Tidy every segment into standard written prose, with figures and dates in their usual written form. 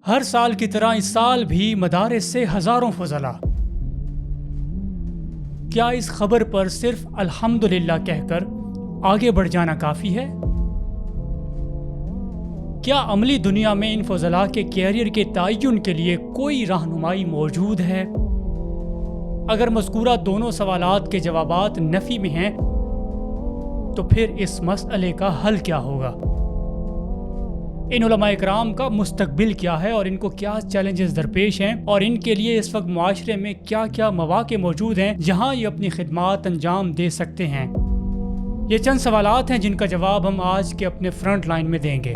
ہر سال کی طرح اس سال بھی مدارس سے ہزاروں فضلاء۔ کیا اس خبر پر صرف الحمدللہ کہہ کر آگے بڑھ جانا کافی ہے؟ کیا عملی دنیا میں ان فضلاء کے کیریئر کے تعین کے لیے کوئی رہنمائی موجود ہے؟ اگر مذکورہ دونوں سوالات کے جوابات نفی میں ہیں تو پھر اس مسئلے کا حل کیا ہوگا؟ ان علماء اکرام کا مستقبل کیا ہے اور ان کو کیا چیلنجز درپیش ہیں اور ان کے لیے اس وقت معاشرے میں کیا کیا مواقع موجود ہیں جہاں یہ اپنی خدمات انجام دے سکتے ہیں؟ یہ چند سوالات ہیں جن کا جواب ہم آج کے اپنے فرنٹ لائن میں دیں گے۔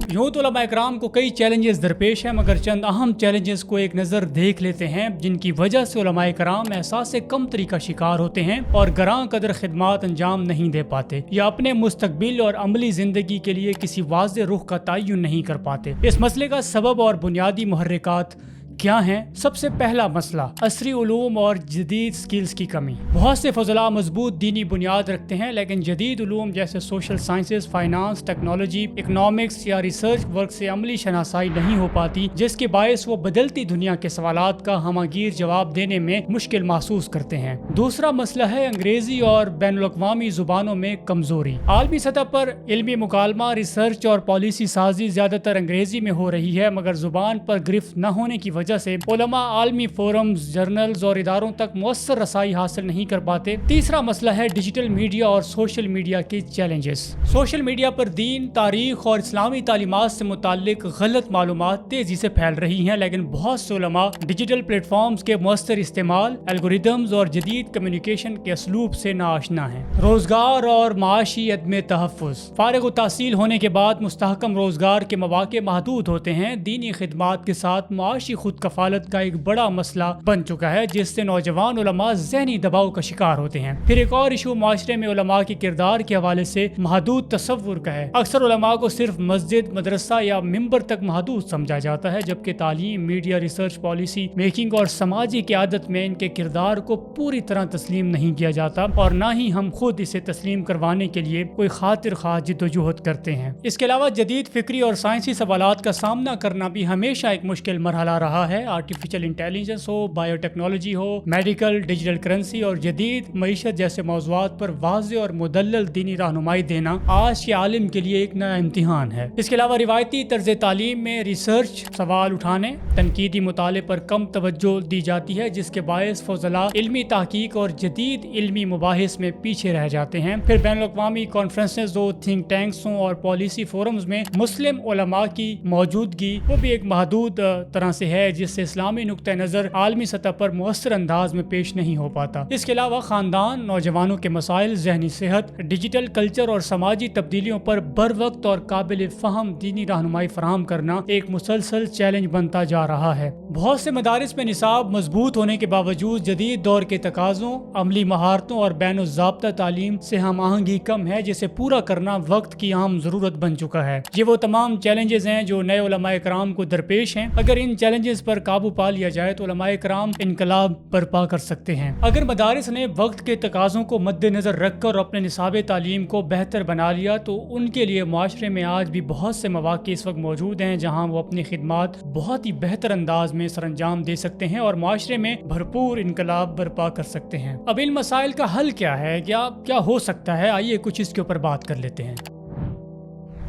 یوں تو علماء اکرام کو کئی چیلنجز درپیش ہیں، مگر چند اہم چیلنجز کو ایک نظر دیکھ لیتے ہیں جن کی وجہ سے علماء اکرام احساس کمتری کا شکار ہوتے ہیں اور گراں قدر خدمات انجام نہیں دے پاتے یا اپنے مستقبل اور عملی زندگی کے لیے کسی واضح رخ کا تعین نہیں کر پاتے۔ اس مسئلے کا سبب اور بنیادی محرکات کیا ہیں؟ سب سے پہلا مسئلہ عصری علوم اور جدید سکلز کی کمی۔ بہت سے فضلاء مضبوط دینی بنیاد رکھتے ہیں لیکن جدید علوم جیسے social sciences, finance, technology, economics یا ریسرچ ورک سے عملی شناسائی نہیں ہو پاتی، جس کے باعث وہ بدلتی دنیا کے سوالات کا ہمہ گیر جواب دینے میں مشکل محسوس کرتے ہیں۔ دوسرا مسئلہ ہے انگریزی اور بین الاقوامی زبانوں میں کمزوری۔ عالمی سطح پر علمی مکالمہ، ریسرچ اور پالیسی سازی زیادہ تر انگریزی میں ہو رہی ہے، مگر زبان پر گرفت نہ ہونے کی وجہ سے علماء عالمی فورمز، جرنلز اور اداروں تک مؤثر رسائی حاصل نہیں کر پاتے۔ تیسرا مسئلہ ہے ڈیجیٹل میڈیا اور سوشل میڈیا کے چیلنجز۔ سوشل میڈیا پر دین، تاریخ اور اسلامی تعلیمات سے متعلق غلط معلومات تیزی سے پھیل رہی ہیں، لیکن بہت سے علماء ڈیجیٹل پلیٹ فارمز کے مؤثر استعمال، الگوریدمز اور جدید کمیونیکیشن کے اسلوب سے ناآشنا ہیں۔ روزگار اور معاشی عدم تحفظ۔ فارغ التحصیل ہونے کے بعد مستحکم روزگار کے مواقع محدود ہوتے ہیں۔ دینی خدمات کے ساتھ معاشی خود کفالت کا ایک بڑا مسئلہ بن چکا ہے، جس سے نوجوان علماء ذہنی دباؤ کا شکار ہوتے ہیں۔ پھر ایک اور ایشو معاشرے میں علماء کے کردار کے حوالے سے محدود تصور کا ہے۔ اکثر علماء کو صرف مسجد، مدرسہ یا ممبر تک محدود سمجھا جاتا ہے، جبکہ تعلیم، میڈیا، ریسرچ، پالیسی میکنگ اور سماجی قیادت میں ان کے کردار کو پوری طرح تسلیم نہیں کیا جاتا اور نہ ہی ہم خود اسے تسلیم کروانے کے لیے کوئی خاطر خواہ جدوجہد کرتے ہیں۔ اس کے علاوہ جدید فکری اور سائنسی سوالات کا سامنا کرنا بھی ہمیشہ ایک مشکل مرحلہ رہا ہے۔ آرٹیفیشل انٹیلیجنس ہو، بائیو ٹیکنالوجی ہو، میڈیکل، ڈیجیٹل کرنسی اور جدید معیشت جیسے موضوعات پر واضح اور مدلل دینی رہنمائی دینا آج کے عالم کے لیے ایک نیا امتحان ہے۔ اس کے علاوہ روایتی طرز تعلیم میں ریسرچ سوال اٹھانے، تنقیدی مطالعے پر کم توجہ دی جاتی ہے، جس کے باعث فضلاء علمی تحقیق اور جدید علمی مباحث میں پیچھے رہ جاتے ہیں۔ پھر بین الاقوامی کانفرنسز ہو، تھنک ٹینکس ہوں اور پالیسی فورمز میں مسلم علماء کی موجودگی وہ بھی ایک محدود طرح سے ہے، جس سے اسلامی نقطہ نظر عالمی سطح پر مؤثر انداز میں پیش نہیں ہو پاتا۔ اس کے علاوہ خاندان، نوجوانوں کے مسائل، ذہنی صحت، ڈیجیٹل کلچر اور سماجی تبدیلیوں پر بر وقت اور قابل فہم دینی رہنمائی فراہم کرنا ایک مسلسل چیلنج بنتا جا رہا ہے۔ بہت سے مدارس میں نصاب مضبوط ہونے کے باوجود جدید دور کے تقاضوں، عملی مہارتوں اور بین الضابطہ تعلیم سے ہم آہنگی کم ہے، جسے پورا کرنا وقت کی اہم ضرورت بن چکا ہے۔ یہ وہ تمام چیلنجز ہیں جو نئے علماء اکرام کو درپیش ہیں۔ اگر ان چیلنجز پر قابو پا لیا جائے تو علماء اکرام انقلاب برپا کر سکتے ہیں۔ اگر مدارس نے وقت کے تقاضوں کو مد نظر رکھ کر اپنے نصاب تعلیم کو بہتر بنا لیا تو ان کے لیے معاشرے میں آج بھی بہت سے مواقع اس وقت موجود ہیں جہاں وہ اپنی خدمات بہت ہی بہتر انداز میں سر انجام دے سکتے ہیں اور معاشرے میں بھرپور انقلاب برپا کر سکتے ہیں۔ اب ان مسائل کا حل کیا ہے؟ کیا ہو سکتا ہے؟ آئیے کچھ اس کے اوپر بات کر لیتے ہیں۔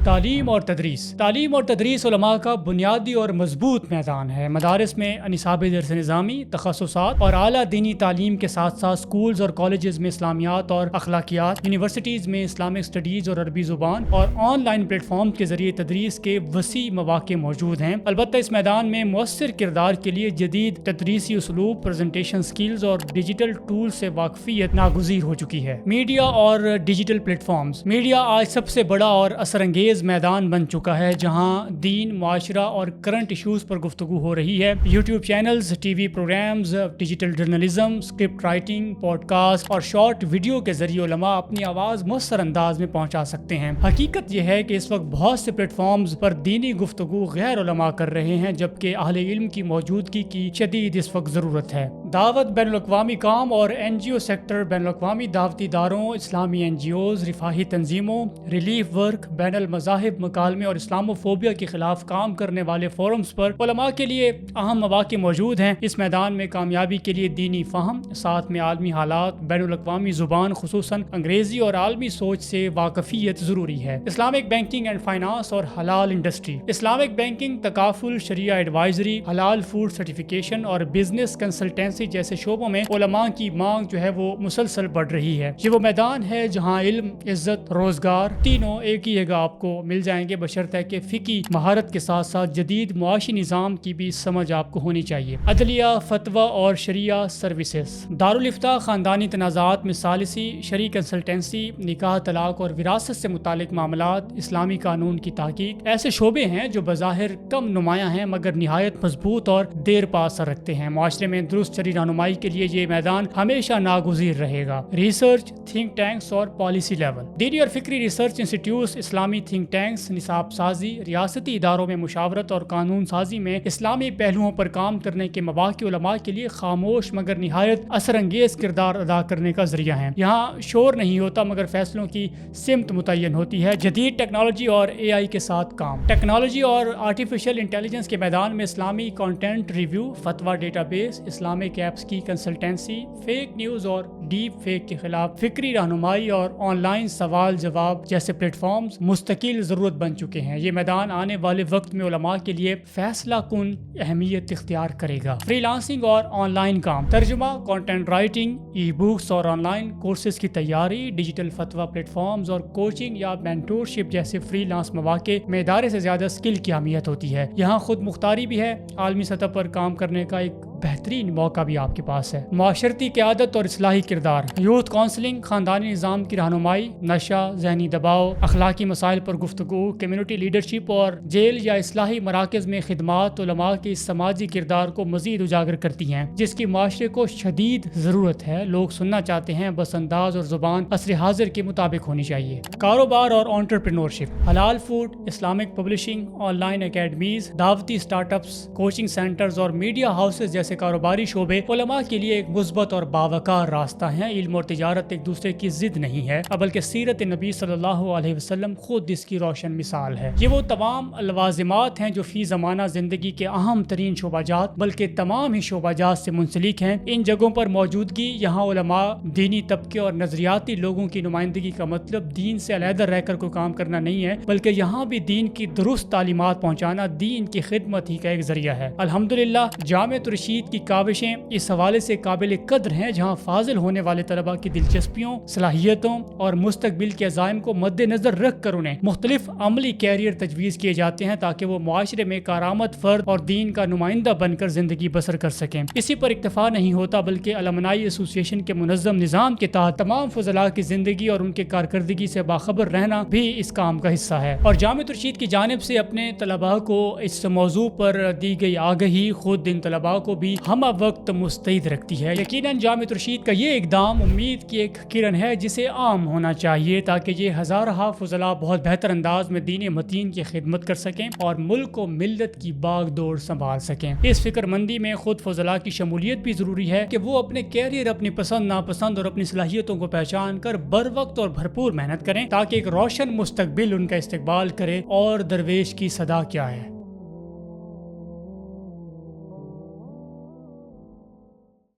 تعلیم اور تدریس۔ تعلیم اور تدریس علماء کا بنیادی اور مضبوط میدان ہے۔ مدارس میں نصاب درس نظامی، تخصصات اور اعلیٰ دینی تعلیم کے ساتھ ساتھ سکولز اور کالجز میں اسلامیات اور اخلاقیات، یونیورسٹیز میں اسلامک سٹڈیز اور عربی زبان اور آن لائن پلیٹ فارم کے ذریعے تدریس کے وسیع مواقع موجود ہیں۔ البتہ اس میدان میں مؤثر کردار کے لیے جدید تدریسی اسلوب، پریزنٹیشن سکلز اور ڈیجیٹل ٹول سے واقفیت ناگزیر ہو چکی ہے۔ میڈیا اور ڈیجیٹل پلیٹ فارمز۔ میڈیا آج سب سے بڑا اور اثر انگیز میدان بن چکا ہے جہاں دین، معاشرہ اور کرنٹ ایشوز پر گفتگو ہو رہی ہے۔ YouTube channels, T V programmes, digital journalism, script writing, podcast اور شارٹ ویڈیو کے ذریعے علماء اپنی آواز مؤثر انداز میں پہنچا سکتے ہیں۔ حقیقت یہ ہے کہ اس وقت بہت سے پلیٹ فارمز پر دینی گفتگو غیر علماء کر رہے ہیں، جبکہ اہل علم کی موجودگی کی شدید اس وقت ضرورت ہے۔ دعوت بین الاقوامی کام اور این جی او سیکٹر بین الاقوامی دعوتی اداروں، اسلامی این جی اوز، رفاہی تنظیموں، ریلیف ورک، بین المذاہب مکالمے اور اسلامو فوبیا کے خلاف کام کرنے والے فورمز پر علماء کے لیے اہم مواقع موجود ہیں۔ اس میدان میں کامیابی کے لیے دینی فہم، ساتھ میں عالمی حالات، بین الاقوامی زبان خصوصاً انگریزی اور عالمی سوچ سے واقفیت ضروری ہے۔ اسلامک بینکنگ اینڈ فائنانس اور حلال انڈسٹری۔ اسلامک بینکنگ، تکافل، شریعہ ایڈوائزری، حلال فوڈ سرٹیفکیشن اور بزنس کنسلٹنسی جیسے شعبوں میں علماء کی مانگ جو ہے وہ مسلسل بڑھ رہی ہے۔ یہ وہ میدان ہے جہاں علم، عزت، روزگار تینوں ایک ہی جگہ آپ کو مل جائیں گے، بشرطے کہ فقہی مہارت کے ساتھ ساتھ جدید معاشی نظام کی بھی سمجھ آپ کو ہونی چاہیے۔ عدلیہ، فتویٰ اور شریعہ سروسز۔ دارالفتہ خاندانی تنازعات میں ثالثی، شرعی کنسلٹنسی، نکاح، طلاق اور وراثت سے متعلق معاملات، اسلامی قانون کی تحقیق ایسے شعبے ہیں جو بظاہر کم نمایاں ہیں مگر نہایت مضبوط اور دیر پا اثر رکھتے ہیں۔ معاشرے میں درست شرعی رہنمائی کے لیے یہ میدان ہمیشہ ناگزیر رہے گا۔ ریسرچ، تھنک ٹینکس اور پالیسی لیول۔ دینی اور فکری ریسرچ انسٹیٹیوٹس، اسلامی تھنک ٹینکس، نصاب سازی، ریاستی اداروں میں مشاورت اور قانون سازی میں اسلامی پہلوؤں پر کام کرنے کے مواقع علماء کے لیے خاموش مگر نہایت اثر انگیز کردار ادا کرنے کا ذریعہ ہیں۔ یہاں شور نہیں ہوتا مگر فیصلوں کی سمت متعین ہوتی ہے۔ جدید ٹیکنالوجی اور اے آئی کے ساتھ کام۔ ٹیکنالوجی اور آرٹیفیشل انٹیلیجنس کے میدان میں اسلامی کانٹینٹ ریویو، فتویٰ ڈیٹا بیس، اسلامک ایپس کی کنسلٹنسی، فیک نیوز اور ڈیپ فیک کے خلاف فکری رہنمائی اور آن لائن سوال جواب جیسے پلیٹ فارمز مستقل ضرورت بن چکے ہیں۔ یہ میدان آنے والے وقت میں علماء کے لیے فیصلہ کن اہمیت اختیار کرے گا۔ فری لانسنگ اور آن لائن کام، ترجمہ، کانٹینٹ رائٹنگ، ای بکس اور آن لائن کورسز کی تیاری، ڈیجیٹل فتویٰ پلیٹ فارمز اور کوچنگ یا مینٹورشپ جیسے فری لانس مواقع میں ادارے سے زیادہ اسکل کی اہمیت ہوتی ہے۔ یہاں خود مختاری بھی ہے، عالمی سطح پر کام کرنے کا ایک بہترین موقع بھی آپ کے پاس ہے۔ معاشرتی قیادت اور اصلاحی کردار، یوتھ کونسلنگ، خاندانی نظام کی رہنمائی، نشہ، ذہنی دباؤ، اخلاقی مسائل پر گفتگو، کمیونٹی لیڈرشپ اور جیل یا اصلاحی مراکز میں خدمات علماء کے سماجی کردار کو مزید اجاگر کرتی ہیں جس کی معاشرے کو شدید ضرورت ہے۔ لوگ سننا چاہتے ہیں، بس انداز اور زبان عصر حاضر کے مطابق ہونی چاہیے۔ کاروبار اور انٹرپرینورشپ، حلال food, Islamic publishing, online academies, دعوتی اسٹارٹ اپس، کوچنگ سینٹرز اور میڈیا ہاؤسز جیسے کاروباری شعبے علماء کے لیے ایک مثبت اور باوقار راستہ ہیں۔ علم اور تجارت ایک دوسرے کی ضد نہیں ہے بلکہ سیرت نبی صلی اللہ علیہ وسلم خود اس کی روشن مثال ہے۔ یہ وہ تمام لوازمات ہیں جو فی زمانہ زندگی کے اہم ترین شعبہ جات بلکہ تمام ہی شعبہ جات سے منسلک ہیں۔ ان جگہوں پر موجودگی یہاں علماء، دینی طبقے اور نظریاتی لوگوں کی نمائندگی کا مطلب دین سے علیحدہ رہ کر کوئی کام کرنا نہیں ہے بلکہ یہاں بھی دین کی درست تعلیمات پہنچانا دین کی خدمت ہی کا ایک ذریعہ ہے۔ الحمدللہ جامعۃ الرشید کی کاوشیں اس حوالے سے قابل قدر ہیں جہاں فاضل ہونے والے طلباء کی دلچسپیوں، صلاحیتوں اور مستقبل کے عزائم کو مد نظر رکھ کر انہیں مختلف عملی کیریئر تجویز کیے جاتے ہیں تاکہ وہ معاشرے میں کارآمد فرد اور دین کا نمائندہ بن کر زندگی بسر کر سکیں۔ اسی پر اکتفا نہیں ہوتا بلکہ الومنائی ایسوسی ایشن کے منظم نظام کے تحت تمام فضلاء کی زندگی اور ان کے کارکردگی سے باخبر رہنا بھی اس کام کا حصہ ہے۔ اور جامعۃ الرشید کی جانب سے اپنے طلباء کو اس موضوع پر دی گئی آگہی خود ان طلباء کو بھی ہمہ وقت مستعد رکھتی ہے۔ یقیناً جامعۃ الرشید کا یہ اقدام امید کی ایک کرن ہے جسے عام ہونا چاہیے تاکہ یہ ہزارہ فضلاء بہت بہتر انداز میں دین متین کی خدمت کر سکیں اور ملک و ملت کی باغ دوڑ سنبھال سکیں۔ اس فکر مندی میں خود فضلاء کی شمولیت بھی ضروری ہے کہ وہ اپنے کیریئر، اپنی پسند ناپسند اور اپنی صلاحیتوں کو پہچان کر بر وقت اور بھرپور محنت کریں تاکہ ایک روشن مستقبل ان کا استقبال کرے۔ اور درویش کی صدا کیا ہے؟